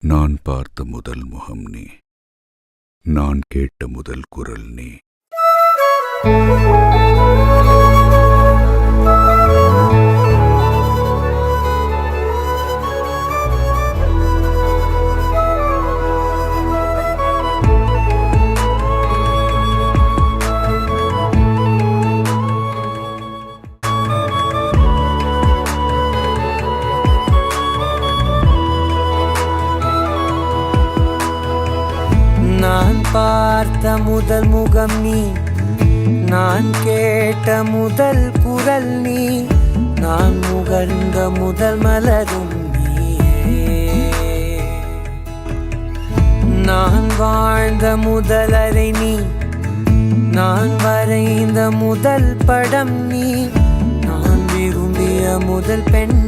நான் பார்த்த முதல் முகம் நீ, நான் கேட்ட முதல் குரல் நீ. நான் பார்த்த முதல் முகம் நீ, நான் கேட்ட முதல் குரல் நீ, நான் முகர்ந்த முதல் மலரும் நீயே. நான் வாழ்ந்த முதல் அறை நீ, நான் வரைந்த முதல் படம் நீ, நான் விரும்பிய முதல் பெண்